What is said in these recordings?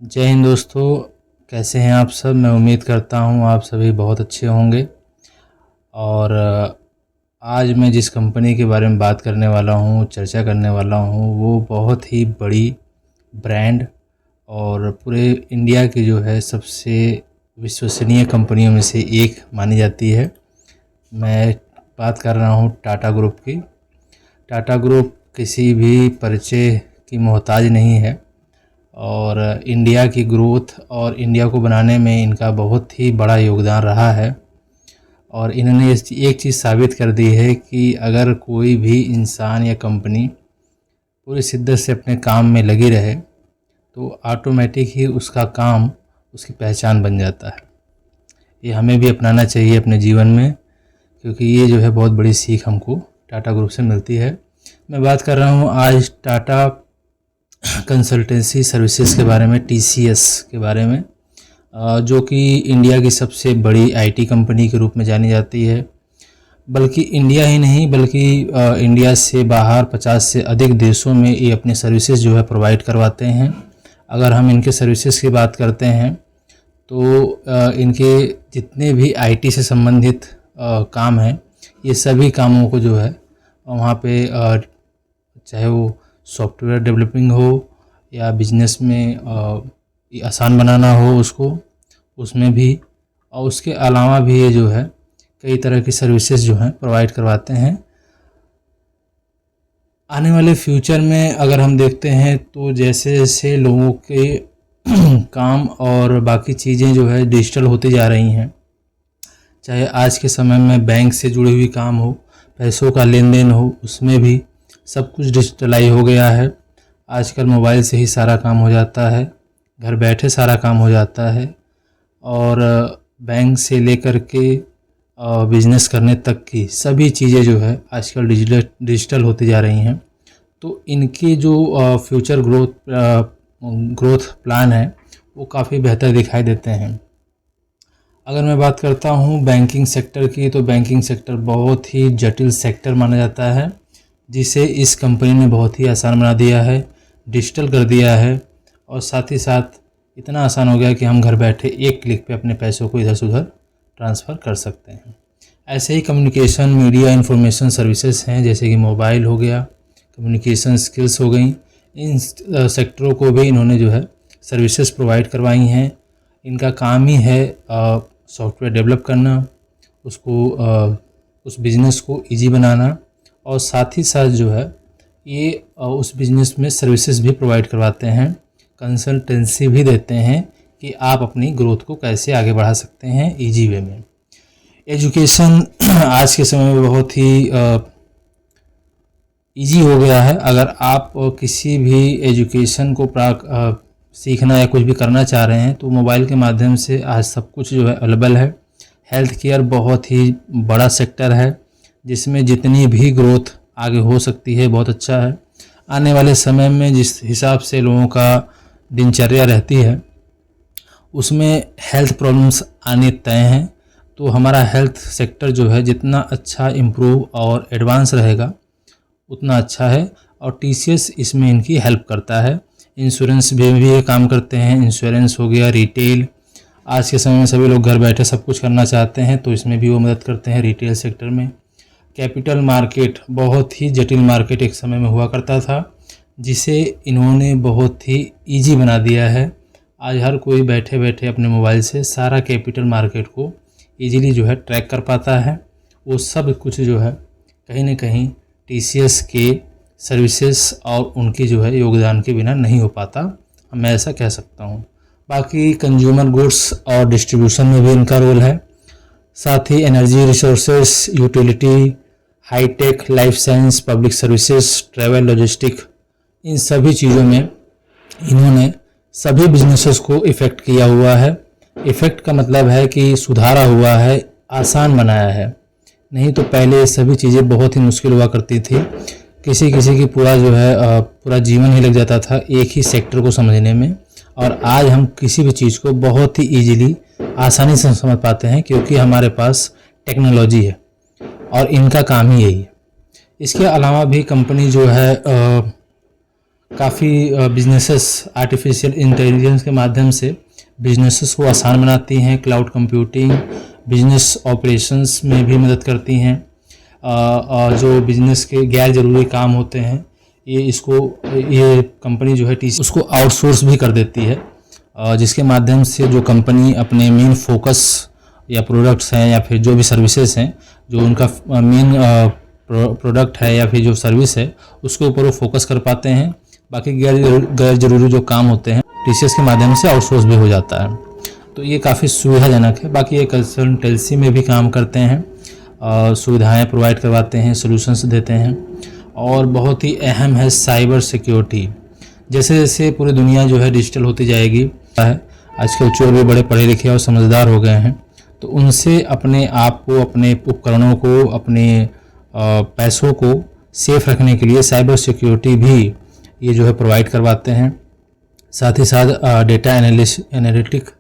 जय हिंद दोस्तों। कैसे हैं आप सब। मैं उम्मीद करता हूं आप सभी बहुत अच्छे होंगे। और आज मैं जिस कंपनी के बारे में बात करने वाला हूं, चर्चा करने वाला हूं, वो बहुत ही बड़ी ब्रांड और पूरे इंडिया की जो है सबसे विश्वसनीय कंपनियों में से एक मानी जाती है। मैं बात कर रहा हूं टाटा ग्रुप की। टाटा ग्रुप किसी भी परिचय की मोहताज नहीं है और इंडिया की ग्रोथ और इंडिया को बनाने में इनका बहुत ही बड़ा योगदान रहा है। और इन्होंने एक चीज़ साबित कर दी है कि अगर कोई भी इंसान या कंपनी पूरी शिद्दत से अपने काम में लगी रहे तो ऑटोमेटिक ही उसका काम उसकी पहचान बन जाता है। ये हमें भी अपनाना चाहिए अपने जीवन में, क्योंकि ये जो है बहुत बड़ी सीख हमको टाटा ग्रुप से मिलती है। मैं बात कर रहा हूँ आज टाटा कंसल्टेंसी सर्विसेज के बारे में, टीसीएस के बारे में, जो कि इंडिया की सबसे बड़ी आईटी कंपनी के रूप में जानी जाती है। बल्कि इंडिया ही नहीं बल्कि इंडिया से बाहर 50 से अधिक देशों में ये अपने सर्विसेज जो है प्रोवाइड करवाते हैं। अगर हम इनके सर्विसेज की बात करते हैं तो इनके जितने भी आईटी से संबंधित काम हैं, ये सभी कामों को जो है वहाँ पे चाहे वो सॉफ्टवेयर डेवलपिंग हो या बिजनेस में आसान बनाना हो उसको, उसमें भी, और उसके अलावा भी ये जो है कई तरह की सर्विसेज जो हैं प्रोवाइड करवाते हैं। आने वाले फ्यूचर में अगर हम देखते हैं तो जैसे जैसे लोगों के काम और बाकी चीज़ें जो है डिजिटल होती जा रही हैं, चाहे आज के समय में बैंक से जुड़ी हुई काम हो, पैसों का लेन देन हो, उसमें भी सब कुछ डिजिटलाइज हो गया है। आजकल मोबाइल से ही सारा काम हो जाता है, घर बैठे सारा काम हो जाता है। और बैंक से लेकर के बिजनेस करने तक की सभी चीज़ें जो है आजकल डिजिटल होती जा रही हैं। तो इनके जो फ्यूचर ग्रोथ प्लान है वो काफ़ी बेहतर दिखाई देते हैं। अगर मैं बात करता हूँ बैंकिंग सेक्टर की, तो बैंकिंग सेक्टर बहुत ही जटिल सेक्टर माना जाता है, जिसे इस कंपनी ने बहुत ही आसान बना दिया है, डिजिटल कर दिया है। और साथ ही साथ इतना आसान हो गया कि हम घर बैठे एक क्लिक पे अपने पैसों को इधर से उधर ट्रांसफ़र कर सकते हैं। ऐसे ही कम्युनिकेशन, मीडिया, इंफॉर्मेशन सर्विसेज हैं, जैसे कि मोबाइल हो गया, कम्युनिकेशन स्किल्स हो गई। इन सेक्टरों को भी इन्होंने जो है सर्विसेज प्रोवाइड करवाई हैं। इनका काम ही है सॉफ्टवेयर डेवलप करना, उसको उस बिज़नेस को ईजी बनाना, और साथ ही साथ जो है ये उस बिज़नेस में सर्विसेज भी प्रोवाइड करवाते हैं, कंसल्टेंसी भी देते हैं कि आप अपनी ग्रोथ को कैसे आगे बढ़ा सकते हैं ईजी वे में। एजुकेशन आज के समय में बहुत ही ईजी हो गया है। अगर आप किसी भी एजुकेशन को सीखना या कुछ भी करना चाह रहे हैं तो मोबाइल के माध्यम से आज सब कुछ जो है अवेलेबल है। हेल्थ केयर बहुत ही बड़ा सेक्टर है, जिसमें जितनी भी ग्रोथ आगे हो सकती है बहुत अच्छा है। आने वाले समय में जिस हिसाब से लोगों का दिनचर्या रहती है उसमें हेल्थ प्रॉब्लम्स आने तय हैं। तो हमारा हेल्थ सेक्टर जो है जितना अच्छा इम्प्रूव और एडवांस रहेगा उतना अच्छा है, और टीसीएस इसमें इनकी हेल्प करता है। इंश्योरेंस भी ये काम करते हैं, इंश्योरेंस हो गया, रिटेल। आज के समय में सभी लोग घर बैठे सब कुछ करना चाहते हैं, तो इसमें भी वो मदद करते हैं रिटेल सेक्टर में। कैपिटल मार्केट बहुत ही जटिल मार्केट एक समय में हुआ करता था, जिसे इन्होंने बहुत ही ईजी बना दिया है। आज हर कोई बैठे बैठे अपने मोबाइल से सारा कैपिटल मार्केट को ईजीली जो है ट्रैक कर पाता है। वो सब कुछ जो है कहीं ना कहीं टीसीएस के सर्विसेज और उनकी जो है योगदान के बिना नहीं हो पाता, मैं ऐसा कह सकता हूँ। बाकी कंज्यूमर गुड्स और डिस्ट्रीब्यूशन में भी इनका रोल है। साथ ही energy resources, utility, high tech, life science, public services, travel, logistic, इन सभी चीज़ों में इन्होंने सभी बिजनेसेस को इफ़ेक्ट किया हुआ है। इफ़ेक्ट का मतलब है कि सुधारा हुआ है, आसान बनाया है। नहीं तो पहले सभी चीज़ें बहुत ही मुश्किल हुआ करती थी, किसी किसी की पूरा जो है पूरा जीवन ही लग जाता था एक ही सेक्टर को समझने में। और आज हम किसी भी चीज़ को बहुत ही ईजीली, आसानी से समझ पाते हैं, क्योंकि हमारे पास टेक्नोलॉजी है और इनका काम ही यही है। इसके अलावा भी कंपनी जो है काफ़ी बिजनेसेस आर्टिफिशियल इंटेलिजेंस के माध्यम से बिजनेसेस को आसान बनाती हैं। क्लाउड कंप्यूटिंग बिजनेस ऑपरेशंस में भी मदद करती हैं। और जो बिजनेस के गैर ज़रूरी काम होते हैं ये कंपनी जो है TCS उसको आउटसोर्स भी कर देती है, जिसके माध्यम से जो कंपनी अपने मेन फोकस या प्रोडक्ट्स हैं या फिर जो भी सर्विसेज हैं, जो उनका मेन प्रोडक्ट है या फिर जो सर्विस है उसके ऊपर वो फोकस कर पाते हैं। बाकी गैर जरूरी जो काम होते हैं TCS के माध्यम से आउटसोर्स भी हो जाता है। तो ये काफ़ी सुविधाजनक है। बाकी ये कंसल्टेंसी में भी काम करते हैं, सुविधाएं प्रोवाइड करवाते हैं, सॉल्यूशंस देते हैं। और बहुत ही अहम है साइबर सिक्योरिटी। जैसे जैसे पूरी दुनिया जो है डिजिटल होती जाएगी, आजकल चोर भी बड़े पढ़े लिखे और समझदार हो गए हैं, तो उनसे अपने आप को, अपने उपकरणों को, अपने पैसों को सेफ रखने के लिए साइबर सिक्योरिटी भी ये जो है प्रोवाइड करवाते हैं। साथ ही साथ डेटा एनालिटिक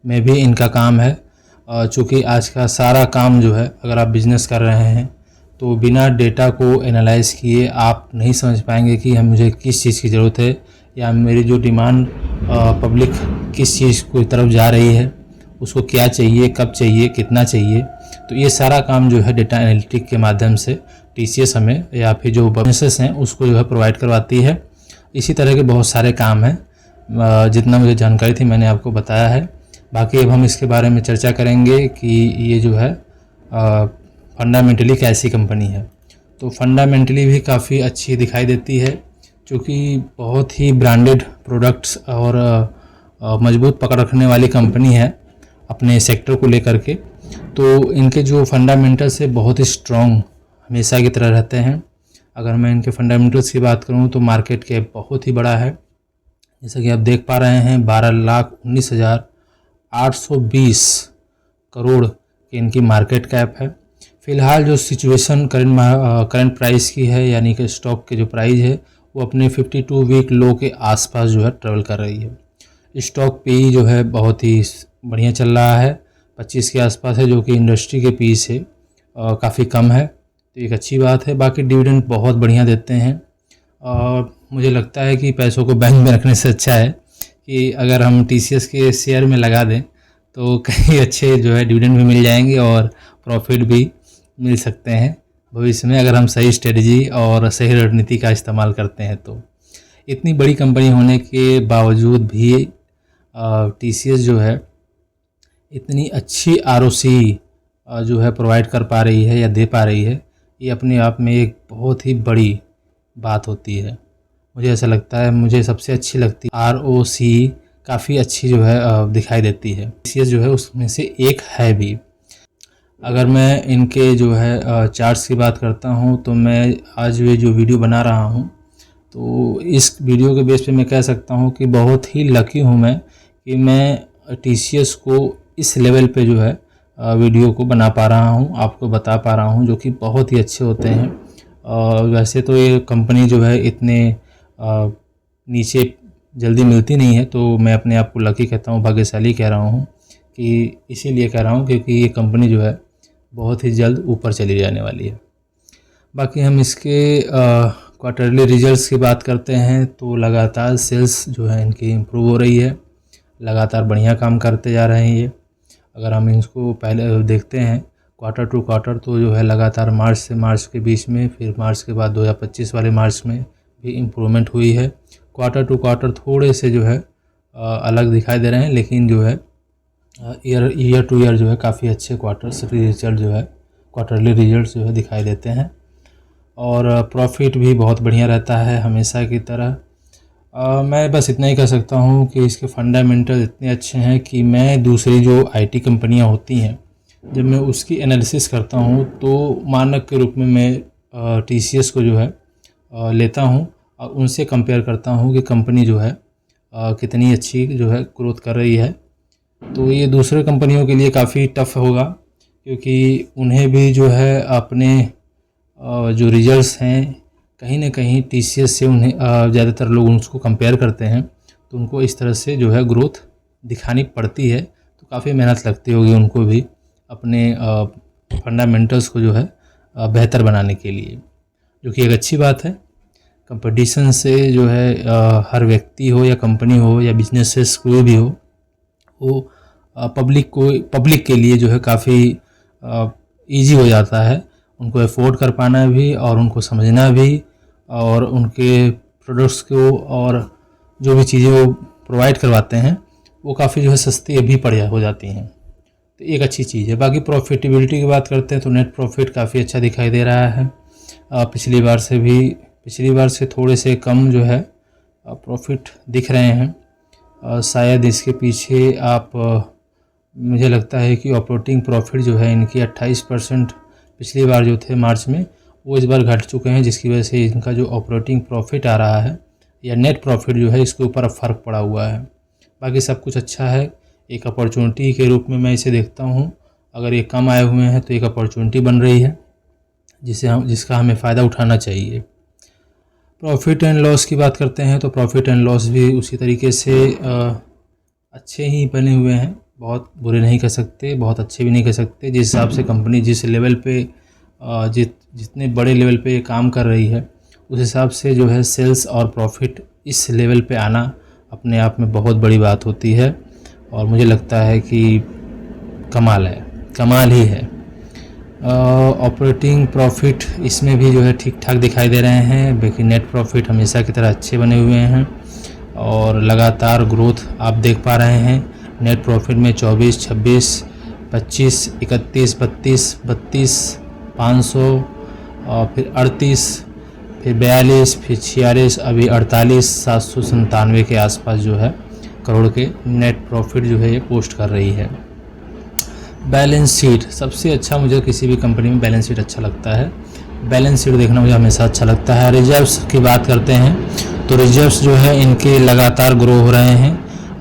में भी इनका काम है, चूँकि आज का सारा काम जो है अगर आप बिज़नेस कर रहे हैं तो बिना डेटा को एनालाइज किए आप नहीं समझ पाएंगे कि मुझे किस चीज़ की ज़रूरत है या मेरी जो डिमांड पब्लिक किस चीज़ की तरफ जा रही है, उसको क्या चाहिए, कब चाहिए, कितना चाहिए। तो ये सारा काम जो है डेटा एनालिटिक के माध्यम से TCS हमें या फिर जो बिजनेसेस हैं उसको जो है प्रोवाइड करवाती है। इसी तरह के बहुत सारे काम हैं, जितना मुझे जानकारी थी मैंने आपको बताया है। बाकी अब हम इसके बारे में चर्चा करेंगे कि ये जो है फंडामेंटली कैसी कंपनी है। तो फंडामेंटली भी काफ़ी अच्छी दिखाई देती है, क्योंकि बहुत ही ब्रांडेड प्रोडक्ट्स और मजबूत पकड़ रखने वाली कंपनी है अपने सेक्टर को लेकर के। तो इनके जो फंडामेंटल्स है बहुत ही स्ट्रॉन्ग हमेशा की तरह रहते हैं। अगर मैं इनके फंडामेंटल्स की बात करूं तो मार्केट कैप बहुत ही बड़ा है, जैसा कि आप देख पा रहे हैं 12,19,820 करोड़ की इनकी मार्केट कैप है। फ़िलहाल जो सिचुएशन करंट प्राइस की है, यानी कि स्टॉक के जो प्राइस है वो अपने 52 वीक लो के आसपास जो है ट्रेवल कर रही है। स्टॉक PE जो है बहुत ही बढ़िया चल रहा है, 25 के आसपास है, जो कि इंडस्ट्री के PE से काफ़ी कम है, तो एक अच्छी बात है। बाकी डिविडेंड बहुत बढ़िया देते हैं और मुझे लगता है कि पैसों को बैंक में रखने से अच्छा है कि अगर हम TCS के शेयर में लगा दें तो कहीं अच्छे जो है डिविडेंड भी मिल जाएंगे और प्रॉफिट भी मिल सकते हैं भविष्य में, अगर हम सही स्ट्रेटजी और सही रणनीति का इस्तेमाल करते हैं। तो इतनी बड़ी कंपनी होने के बावजूद भी TCS जो है इतनी अच्छी ROC जो है प्रोवाइड कर पा रही है या दे पा रही है, ये अपने आप में एक बहुत ही बड़ी बात होती है। मुझे ऐसा लगता है, मुझे सबसे अच्छी लगती है ROC काफ़ी अच्छी जो है दिखाई देती है। TCS जो है उसमें से एक है भी। अगर मैं इनके जो है चार्ट्स की बात करता हूँ तो मैं आज ये जो वीडियो बना रहा हूँ तो इस वीडियो के बेस पे मैं कह सकता हूँ कि बहुत ही लकी हूँ मैं कि मैं TCS को इस लेवल पे जो है वीडियो को बना पा रहा हूँ, आपको बता पा रहा हूँ, जो कि बहुत ही अच्छे होते हैं। वैसे तो ये कंपनी जो है इतने नीचे जल्दी मिलती नहीं है, तो मैं अपने आप को लकी कहता हूँ, भाग्यशाली कह रहा हूँ कि इसीलिए कह रहा हूँ क्योंकि ये कंपनी जो है बहुत ही जल्द ऊपर चली जाने वाली है। बाकी हम इसके क्वार्टरली रिजल्ट्स की बात करते हैं तो लगातार सेल्स जो है इनकी इम्प्रूव हो रही है, लगातार बढ़िया काम करते जा रहे हैं ये। अगर हम इसको पहले देखते हैं क्वार्टर टू क्वार्टर तो जो है लगातार मार्च से मार्च के बीच में, फिर मार्च के बाद 2025 वाले मार्च में भी इम्प्रूवमेंट हुई है। क्वार्टर टू क्वार्टर थोड़े से जो है अलग दिखाई दे रहे हैं, लेकिन जो है ईयर टू ईयर जो है काफ़ी अच्छे रिजल्ट जो है क्वार्टरली रिजल्ट जो है दिखाई देते हैं। और प्रॉफिट भी बहुत बढ़िया रहता है हमेशा की तरह। मैं बस इतना ही कह सकता हूँ कि इसके फंडामेंटल इतने अच्छे हैं कि मैं दूसरी जो IT कंपनियाँ होती हैं जब मैं उसकी एनालिसिस करता हूँ तो मानक के रूप में मैं TCS को जो है लेता हूँ और उनसे कंपेयर करता हूँ कि कंपनी जो है कितनी अच्छी जो है ग्रोथ कर रही है। तो ये दूसरे कंपनियों के लिए काफ़ी टफ होगा, क्योंकि उन्हें भी जो है अपने जो रिजल्ट्स हैं कहीं ना कहीं TCS से उन्हें ज़्यादातर लोग उसको कंपेयर करते हैं, तो उनको इस तरह से जो है ग्रोथ दिखानी पड़ती है। तो काफ़ी मेहनत लगती होगी उनको भी अपने फंडामेंटल्स को जो है बेहतर बनाने के लिए, जो कि एक अच्छी बात है। कंपटीशन से जो है हर व्यक्ति हो या कंपनी हो या बिजनेसेस कोई भी हो, वो पब्लिक के लिए जो है काफ़ी ईजी हो जाता है उनको अफोर्ड कर पाना भी और उनको समझना भी, और उनके प्रोडक्ट्स को और जो भी चीज़ें वो प्रोवाइड करवाते हैं वो काफ़ी जो है सस्ती भी हो जाती हैं। तो एक अच्छी चीज़ है। बाकी प्रॉफिटेबिलिटी की बात करते हैं तो नेट प्रॉफिट काफ़ी अच्छा दिखाई दे रहा है। पिछली बार से थोड़े से कम जो है प्रॉफिट दिख रहे हैं। शायद इसके पीछे मुझे लगता है कि ऑपरेटिंग प्रॉफिट जो है इनकी 28% पिछली बार जो थे मार्च में, वो इस बार घट चुके हैं, जिसकी वजह से इनका जो ऑपरेटिंग प्रॉफिट आ रहा है या नेट प्रॉफिट जो है इसके ऊपर अब फ़र्क पड़ा हुआ है। बाकी सब कुछ अच्छा है। एक अपॉर्चुनिटी के रूप में मैं इसे देखता हूँ। अगर ये कम आए हुए हैं तो एक अपॉर्चुनिटी बन रही है जिसका हमें फ़ायदा उठाना चाहिए। प्रॉफिट एंड लॉस की बात करते हैं तो प्रॉफिट एंड लॉस भी उसी तरीके से अच्छे ही बने हुए हैं। बहुत बुरे नहीं कह सकते, बहुत अच्छे भी नहीं कह सकते। जिस हिसाब से कंपनी जिस लेवल पे जितने बड़े लेवल पे काम कर रही है, उस हिसाब से जो है सेल्स और प्रॉफिट इस लेवल पे आना अपने आप में बहुत बड़ी बात होती है, और मुझे लगता है कि कमाल ही है। ऑपरेटिंग प्रॉफिट इसमें भी जो है ठीक ठाक दिखाई दे रहे हैं, बाकी नेट प्रॉफिट हमेशा की तरह अच्छे बने हुए हैं और लगातार ग्रोथ आप देख पा रहे हैं। नेट प्रॉफिट में 24, 26, 25, 31, 32, 500 और फिर 38, फिर 42, फिर 46, अभी 48, 797 के आसपास जो है करोड़ के नेट प्रॉफिट जो है ये पोस्ट कर रही है। बैलेंस शीट सबसे अच्छा, मुझे किसी भी कंपनी में बैलेंस शीट अच्छा लगता है। बैलेंस शीट देखना मुझे हमेशा अच्छा लगता है। रिजर्व्स की बात करते हैं तो रिजर्व्स जो है इनके लगातार ग्रो हो रहे हैं।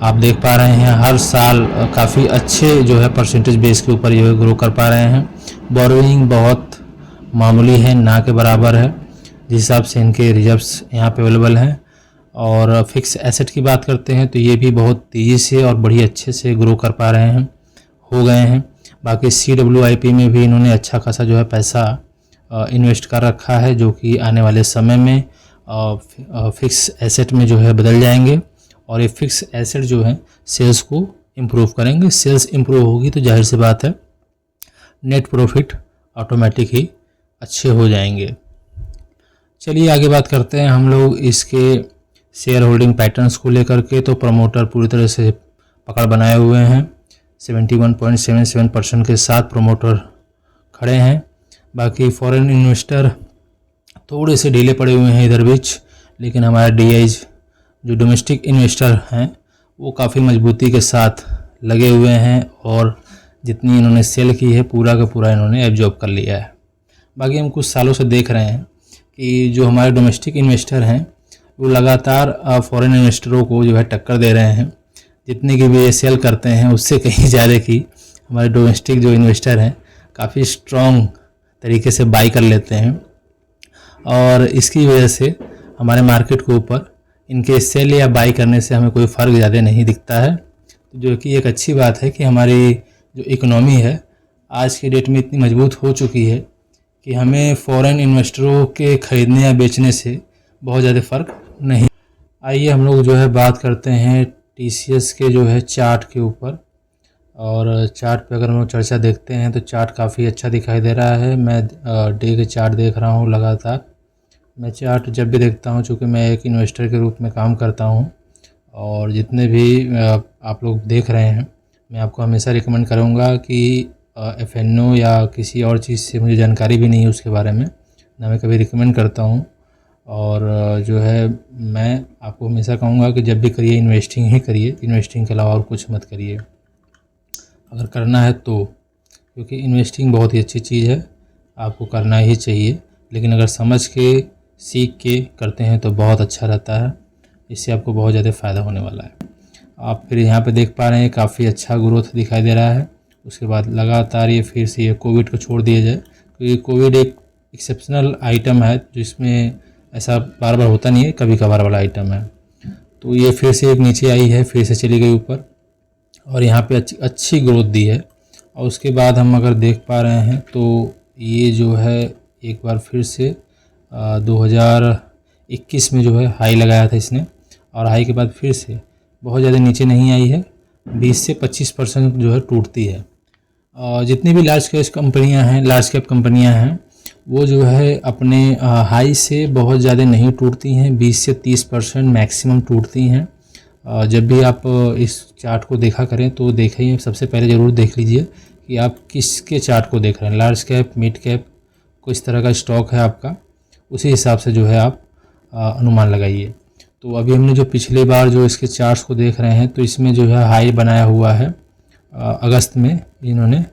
आप देख पा रहे हैं हर साल काफ़ी अच्छे जो है परसेंटेज बेस के ऊपर जो है ग्रो कर पा रहे हैं। बोरोइंग बहुत मामूली है, ना के बराबर है, जिस हिसाब से इनके रिजर्व्स यहाँ पे अवेलेबल हैं। और फिक्स एसेट की बात करते हैं तो ये भी बहुत तेज़ी से और बड़ी अच्छे से ग्रो कर पा रहे हैं, हो गए हैं। बाकी CWIP में भी इन्होंने अच्छा खासा जो है पैसा इन्वेस्ट कर रखा है, जो कि आने वाले समय में फिक्स एसेट में जो है बदल जाएंगे, और ये फिक्स एसेट जो है सेल्स को इम्प्रूव करेंगे। सेल्स इम्प्रूव होगी तो जाहिर सी बात है नेट प्रॉफिट ऑटोमेटिक ही अच्छे हो जाएंगे। चलिए आगे बात करते हैं हम लोग इसके शेयर होल्डिंग पैटर्न्स को लेकर के। तो प्रमोटर पूरी तरह से पकड़ बनाए हुए हैं, 71.77% के साथ प्रमोटर खड़े हैं। बाकी फॉरेन इन्वेस्टर थोड़े से ढीले पड़े हुए हैं इधर बीच, लेकिन हमारे DIs जो डोमेस्टिक इन्वेस्टर हैं वो काफ़ी मजबूती के साथ लगे हुए हैं, और जितनी इन्होंने सेल की है पूरा का पूरा इन्होंने एब्जॉर्ब कर लिया है। बाकी हम कुछ सालों से देख रहे हैं कि जो हमारे डोमेस्टिक इन्वेस्टर हैं वो लगातार फॉरेन इन्वेस्टरों को जो है टक्कर दे रहे हैं। जितने की भी ये सेल करते हैं उससे कहीं ज़्यादा की हमारे डोमेस्टिक जो इन्वेस्टर हैं काफ़ी स्ट्रॉन्ग तरीके से बाई कर लेते हैं, और इसकी वजह से हमारे मार्केट के ऊपर इनके सेल या बाई करने से हमें कोई फ़र्क ज़्यादा नहीं दिखता है। तो जो कि एक अच्छी बात है कि हमारी जो इकोनॉमी है आज के डेट में इतनी मजबूत हो चुकी है कि हमें फॉरेन इन्वेस्टरों के ख़रीदने या बेचने से बहुत ज़्यादा फ़र्क नहीं। आइए हम लोग जो है बात करते हैं TCS के जो है चार्ट के ऊपर, और चार्ट पे अगर हम लोग चर्चा देखते हैं तो चार्ट काफ़ी अच्छा दिखाई दे रहा है। मैं डे के चार्ट देख रहा हूँ लगातार। मैं चार्ट जब भी देखता हूँ, चूँकि मैं एक इन्वेस्टर के रूप में काम करता हूँ, और जितने भी आप लोग देख रहे हैं मैं आपको हमेशा रिकमेंड करूँगा कि FNO या किसी और चीज़ से मुझे जानकारी भी नहीं है उसके बारे में, ना मैं कभी रिकमेंड करता हूँ। और जो है मैं आपको हमेशा कहूँगा कि जब भी करिए इन्वेस्टिंग ही करिए, इन्वेस्टिंग के अलावा और कुछ मत करिए अगर करना है तो, क्योंकि इन्वेस्टिंग बहुत ही अच्छी चीज़ है, आपको करना ही चाहिए। लेकिन अगर समझ के सीख के करते हैं तो बहुत अच्छा रहता है, इससे आपको बहुत ज़्यादा फ़ायदा होने वाला है। आप फिर यहाँ पे देख पा रहे हैं काफ़ी अच्छा ग्रोथ दिखाई दे रहा है। उसके बाद लगातार ये फिर से ये कोविड को छोड़ दिया जाए, क्योंकि कोविड एक एक्सेप्शनल आइटम है जिसमें ऐसा बार बार होता नहीं है, कभी कभार वाला आइटम है। तो ये फिर से एक नीचे आई है, फिर से चली गई ऊपर, और यहाँ पे अच्छी ग्रोथ दी है। और उसके बाद हम अगर देख पा रहे हैं तो ये जो है एक बार फिर से 21 में जो है हाई लगाया था इसने, और हाई के बाद फिर से बहुत ज़्यादा नीचे नहीं आई है, 20 से 25% जो है टूटती है। और जितनी भी लार्ज कैप कंपनियां हैं वो जो है अपने हाई से बहुत ज़्यादा नहीं टूटती हैं, 20 से 30% मैक्सिमम टूटती हैं। जब भी आप इस चार्ट को देखा करें तो देखिए, सबसे पहले ज़रूर देख लीजिए कि आप किसके चार्ट को देख रहे हैं, लार्ज कैप, मिड कैप, किस तरह का स्टॉक है आपका, उसी हिसाब से जो है आप अनुमान लगाइए। तो अभी हमने जो पिछली बार जो इसके चार्ट्स को देख रहे हैं तो इसमें जो है हाई बनाया हुआ है अगस्त में, इन्होंने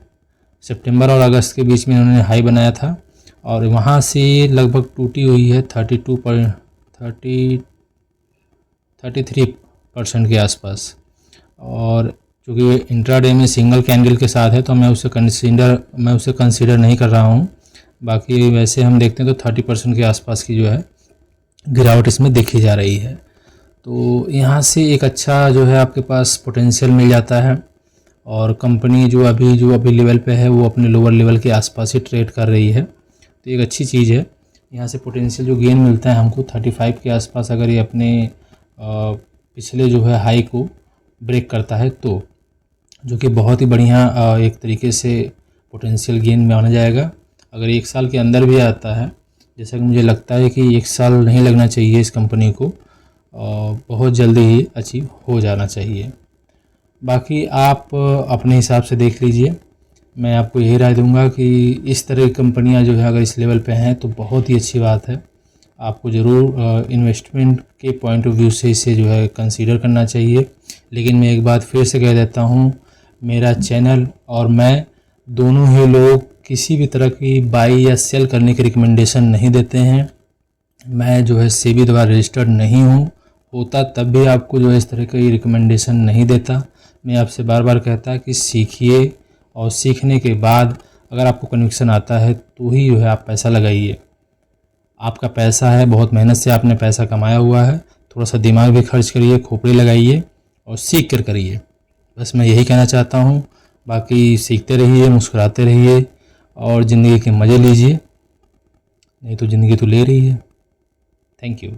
सितंबर और अगस्त के बीच में इन्होंने हाई बनाया था, और वहाँ से लगभग टूटी हुई है 33% के आसपास। और चूँकि इंट्राडे में सिंगल कैंडल के साथ है तो मैं उसे कंसीडर नहीं कर रहा हूँ। बाकी वैसे हम देखते हैं तो 30% के आसपास की जो है गिरावट इसमें देखी जा रही है। तो यहाँ से एक अच्छा जो है आपके पास पोटेंशियल मिल जाता है, और कंपनी जो अभी लेवल पे है वो अपने लोअर लेवल के आसपास ही ट्रेड कर रही है, तो एक अच्छी चीज़ है। यहाँ से पोटेंशियल जो गेन मिलता है हमको 35 के आसपास, अगर ये अपने पिछले जो है हाई को ब्रेक करता है तो, जो कि बहुत ही बढ़िया एक तरीके से पोटेंशियल गेन में आना जाएगा। अगर 1 साल के अंदर भी आता है, जैसा कि मुझे लगता है कि 1 साल नहीं लगना चाहिए इस कंपनी को, बहुत जल्दी ही अचीव हो जाना चाहिए। बाकी आप अपने हिसाब से देख लीजिए। मैं आपको यही राय दूंगा कि इस तरह की कंपनियां जो है अगर इस लेवल पे हैं तो बहुत ही अच्छी बात है, आपको ज़रूर इन्वेस्टमेंट के पॉइंट ऑफ व्यू से इसे जो है कंसीडर करना चाहिए। लेकिन मैं एक बात फिर से कह देता हूँ, मेरा चैनल और मैं दोनों ही लोग किसी भी तरह की बाई या सेल करने की रिकमेंडेशन नहीं देते हैं। मैं जो है सेबी द्वारा रजिस्टर्ड नहीं हूँ, होता तब भी आपको जो है इस तरह की रिकमेंडेशन नहीं देता। मैं आपसे बार बार कहता कि सीखिए, और सीखने के बाद अगर आपको कन्विक्शन आता है तो ही जो है आप पैसा लगाइए। आपका पैसा है, बहुत मेहनत से आपने पैसा कमाया हुआ है, थोड़ा सा दिमाग भी खर्च करिए, खोपड़ी लगाइए और सीख कर करिए। बस मैं यही कहना चाहता हूँ। बाकी सीखते रहिए, मुस्कुराते रहिए और ज़िंदगी के मज़े लीजिए, नहीं तो ज़िंदगी तो ले रही है। Thank you.